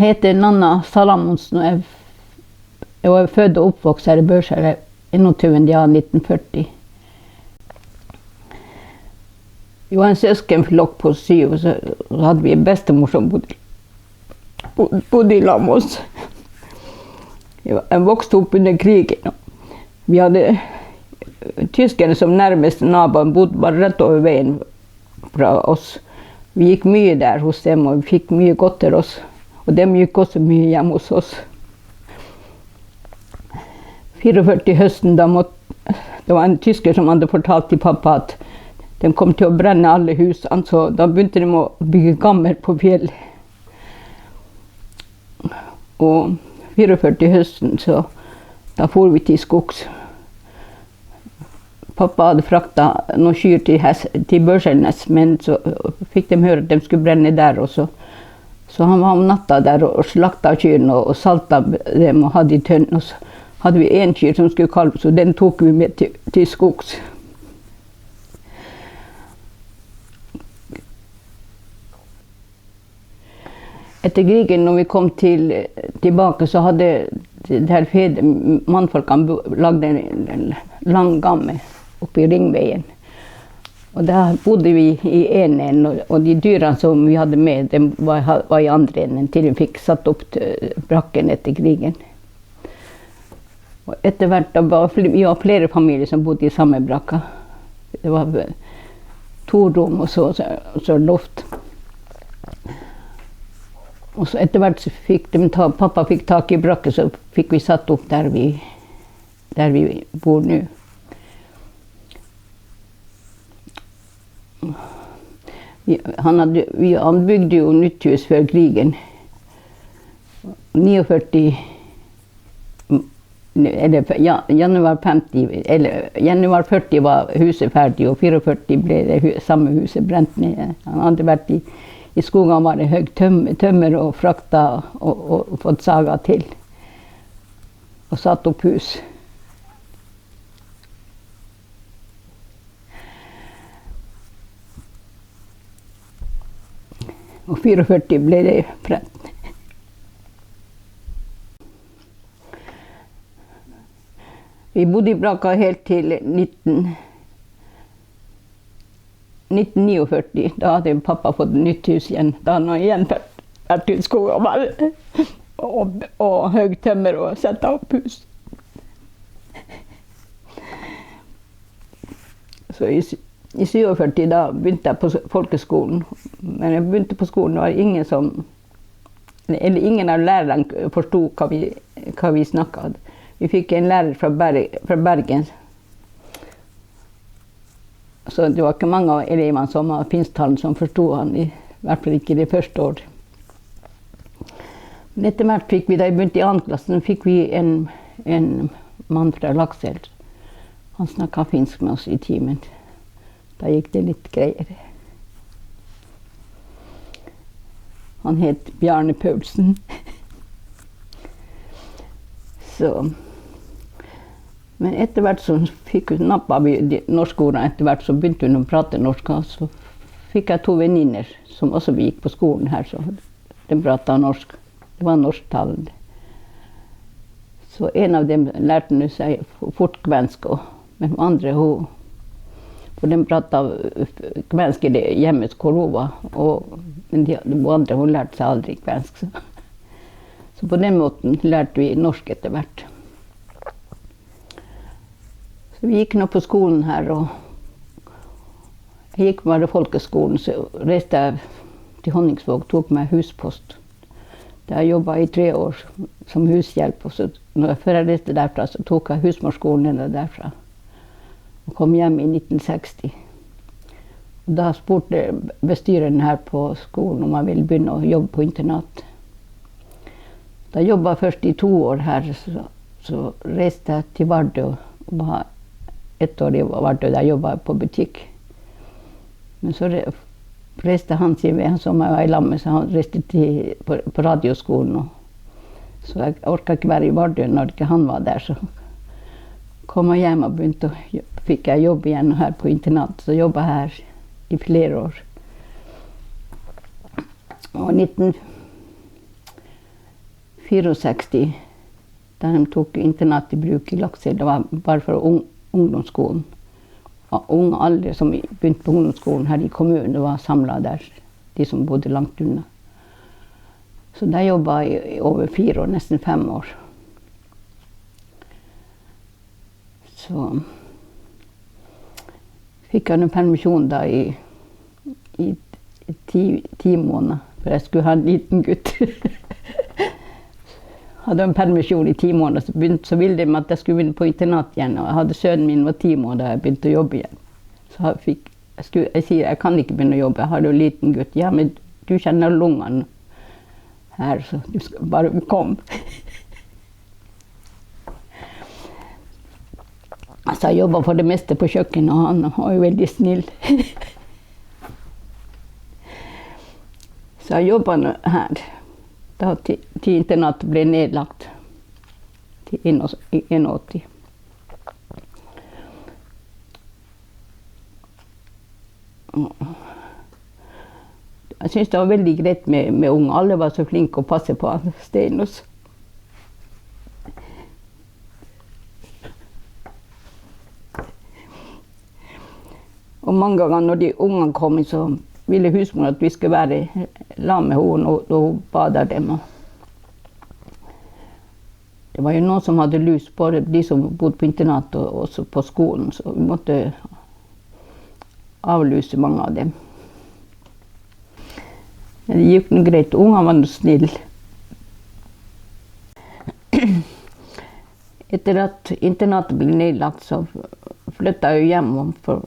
heter Nanna Salamonsen och jag var född och uppvuxen här i Børskjær 21. januari 1940. Vi var en søskenflokk på 7, och så hade vi en bestemor som bodde i lag med oss. Jag växte upp under krigen. Vi hade tyskerne som närmaste nabon bodde bara rätt över vägen från oss. Vi gick mycket där hos dem och vi fick mycket gott till oss. Och de gick också mycket hjem hos oss. 44 hösten, det var en tysker som hade fortalt till pappa att de kom till att bränna alla husen, så då började de att bygga gammer på fjäll. Och 44 hösten så då får vi till skogs. Pappa hade fraktat några kyr till Børskjærnes, men så fick de höra att de skulle bränna där, och så han var om natta där och slaktade kyrna och saltade dem och hade i tönn, och så hade vi en kyr som skulle kalva, så den tog vi med till skogs. Efter krigen, när vi kom tillbaka, så hade där manfolkan lagt en lång gamme uppe i Ringvägen. Och där bodde vi i en ände, och de dyren som vi hade med dem var i andra änden till vi fick satt upp bracken efter krigen. Och efterhvert vi var flera familjer som bodde i samma bracka. Det var 2 rum och så loft. Och så efterhvert så fick pappa fick tag i bracken, så fick vi satt upp där vi bor nu. Han byggde ju nytt hus för krigen. 49 januari 50 eller januari 40 var huset färdigt, och 44 blev det samma huset bränt ner. Han hade varit i skogen, var det hög tömmer och frakta och fått saga till och satt upp hus. Och 44 blev det bränt. Vi bodde i bracka helt till 1949. Då hade pappa fått ett nytt hus igen. Då hade han igen varit i skogen och hög tömmer och sätta upp hus. Så i 47 då började jag på folkhögskolan. Men jag började på skolan, det var ingen av lärarna förstod vad vi snackade. Vi fick en lärare från Bergen. Så det var inte många av eleverna som var finsktalande som förstod han, i hvert fall inte det första året. Men efterhvert fick vi, där vi började i andklassen, fick vi en man från Laxell. Han snackade finsk med oss i teamet. Där gick det lite grejer. Han heter Bjarne Paulsen. Så. Men efterhvert så nappade vi norskoran, efterhvert så började vi prata norska, så fick jag 2 väninnor som också gick på skolan här, så de pratade norska. Det var norsktalande. Så en av dem lärde nu sig fort kvenska, men de andra för de pratade kvenska i hemmet Korova, men de andra hon lärde sig aldrig kvenska. Så på den måten lärde vi norska efterhvert. Så vi gick nog på skolan här, och jag gick på folkhögskolan, så reste jag till Honningsvåg, tog med huspost. Där jag jobbade i 3 år som hushjälp, och så när jag reste därifrån så tog jag husmorsskolan därifrån och kom hem i 1960. Och då spurte bestyraren här på skolan om man ville börja jobba på internat. Då jobbade jag först i 2 år här, så reste jag till Vardø och bara 1 år i Vardø, där jobbade jag på butik. Men så reste han som jag var i lammet, så han reste på radioskolan. Så jag orkade inte vara i Vardø när inte han var där, så kom jag hem och fick jag jobb igen här på internat, så jobbade här i flera år. Och 64, da de tok internat i bruk i Lakselv. Det var bare for ungdomsskolen. Unge aldri som begynte på ungdomsskolen her i kommunen, det var samlet der, de som bodde langt unna. Så der jobbet jeg i over 4 år, nesten 5 år. Så fikk jeg en permisjon da i 10 måneder, for jeg skulle ha en liten gutt. Hadde en permisjon i 10 måneder, så ville de at jeg skulle begynne på internat igjen. Og jeg hadde sønnen min var 10 måneder da jeg begynte å jobbe igjen. Så jeg sier, jeg kan ikke begynne å jobbe, jeg har jo en liten gutt. Ja, men du kjenner lungene her, så du skal bare komme. Altså, jeg jobbet for det meste på kjøkkenet, og han var jo veldig snill. Så jeg jobbet her. Da til internatet ble nedlagt til 81. Jeg synes det var veldig greit med unge. Alle var så flinke å passe på Steinos. Og mange ganger når de ungene kom, så ville husmor at vi skulle være sammen med henne og hun badet dem. Det var jo noen som hadde lus, både de som bodde på internat og også på skolen, så vi måtte avluse mange av dem. Men det gikk noe greit, ungene var noe snill. Etter at internatet ble nedlagt, så flyttet jeg hjem, for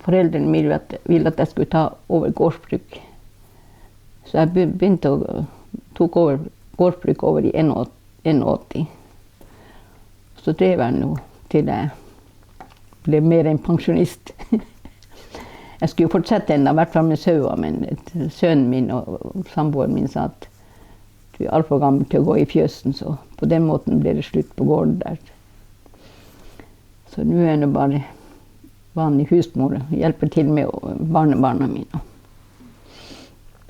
foreldrene mine ville at jeg skulle ta over gårdsbruk. Så jeg tok over gårdsbruk over i 81. Så drev jeg nå til jeg ble mer en pensjonist. Jeg skulle jo fortsette enda, i hvert fall med sauer, men sønnen min og samboeren min sa at du er alt for gammel til å gå i fjøsen, så på den måten ble det slutt på gården der. Så nå er jeg bare vanlig husmor og hjelper til med barnebarna mine.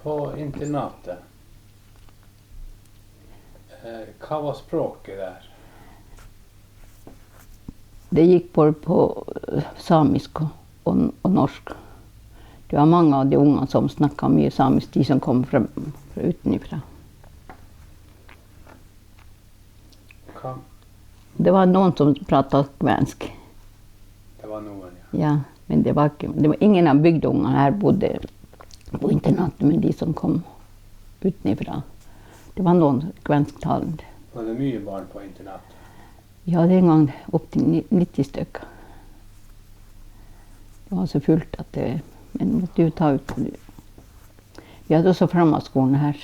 På internatet, hva var språket der? Det gikk både på samisk og norsk. Det var mange av de unge som snakket mye samisk, de som kom fra utenifra. Hva? Det var noen som pratet kvensk. Det var noen, ja. Ja, men det var ingen av bygdeungene her bodde på internatet, men de som kom utenifra. Det var noen kvensktalende. Var det mye barn på internatet? Ja, det en gang opp til 90 stykker. Det var så fullt at det, men måtte jo ta ut. Vi hadde også fremmedskolen her.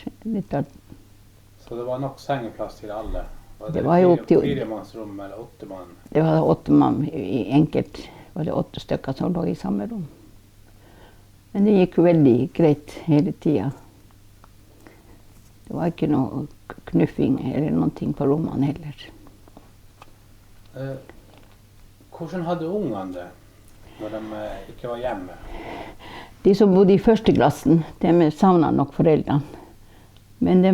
Så det var nok sengeplass til alle? Var det var jo opp til 4-mannsrom eller 8 mann? Det var 8 mann. I enkelt var det 8 stykker som lå i samme rom. Men det gikk jo veldig greit hele tiden. Det var ikke noe knuffing eller noen ting på rommene heller. Hvordan hadde ungene det når de ikke var hjemme? De som bodde i første klassen, de savnet nok foreldrene. Men de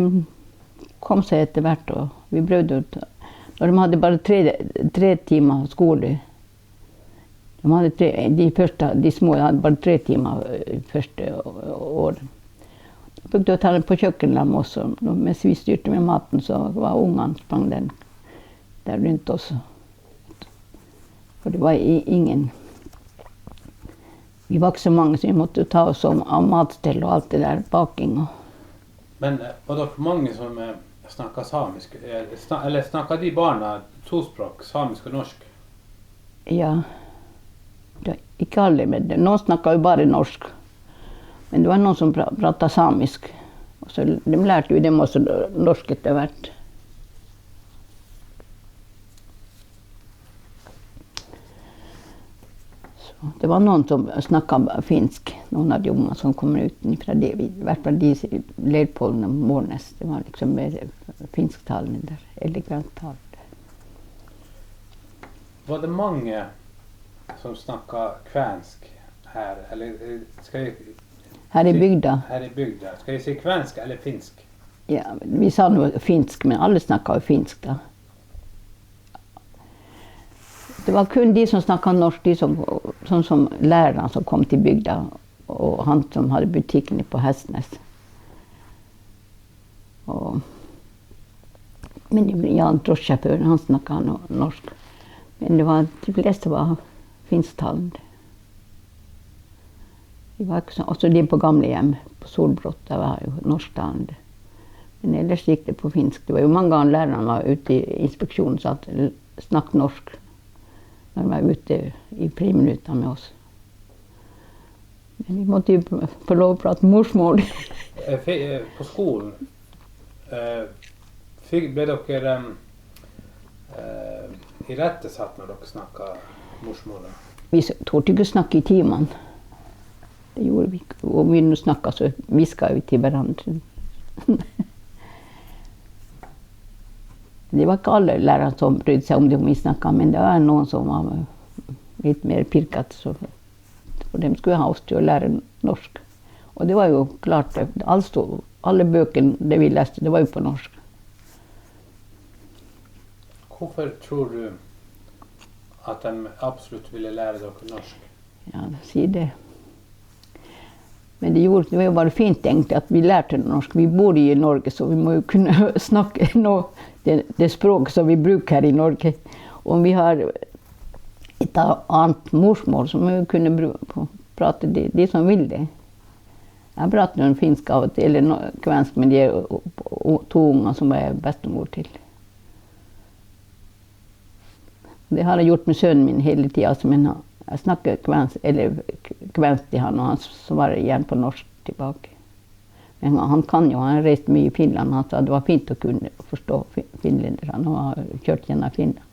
kom seg etter hvert, og vi prøvde å ta. Når de hadde bare 3 timer skole. De små hadde bare 3 timer første året. Da brukte jeg å ta dem på kjøkkenet også. Mens vi styrte med maten, så var ungene sprang der rundt også. For det var ingen. Vi var ikke så mange, så vi måtte ta oss av matstell og alt det der, baking. Men var det mange som snakket samisk? Eller snakket de barna 2 språk, samisk og norsk? Ja, ikke alle, men noen snakket jo bare norsk. Men det var noen som pratet samisk. Og så de lærte jo dem også norsk etter hvert. Så det var noen som snakket finsk, noen av de unge som kommer utenfra det. I hvert fall de Leirpollen og Mårnes, det var liksom mer finsktalende der, eleganttalende. Var det mange som snakket kvensk her, eller skal jeg... Her i bygda? Her i bygda. Skal jeg si kvensk eller finsk? Ja, vi sa noe finsk, men alle snakket jo finsk da. Det var kun de som snakket norsk, sånn som lærerne som kom til bygda, og han som hadde butikken på Hestnes. Men Jan drosjesjåføren, han snakket norsk. Men de fleste var finsktalende. De var ikke sånn, også de på gamlehjem, på Solbrott, der var jo norsktalende. Men ellers gikk det på finsk. Det var jo mange ganger lærerne var ute i inspeksjonen og sa at snakk norsk når de var ute i friminuttene med oss. Men vi måtte jo få lov å prate morsmål. På skolen ble dere irettesatt når dere snakket morsmålet? Vi torde ikke snakke i timene. Det gjorde vi ikke. Og vi snakket, så visket vi til hverandre. Det var ikke alle lærere som brydde seg om det vi snakket, men det var noen som var litt mer pirket. For de skulle ha oss til å lære norsk. Og det var jo klart, alle bøkene det vi leste, det var jo på norsk. Hvorfor tror du at de absolutt ville lære dere norsk? Ja, si det. Men det var jo bare fint egentlig at vi lærte norsk. Vi bor i Norge, så vi må jo kunne snakke det språk som vi bruker her i Norge. Om vi har et annet morsmål, så må vi kunne prate de som vil det. Jeg prater noen finsk av og til, eller kvensk, men de er to unger som er bestemor til. Det har jeg gjort med sønnen min hele tiden, men jeg snakker kvensk til han, og han svarer igjen på norsk tilbake. Men han kan jo, han har reist mye i Finland, han sa det var fint å kunne forstå finlenderne og har kjørt gjennom Finland.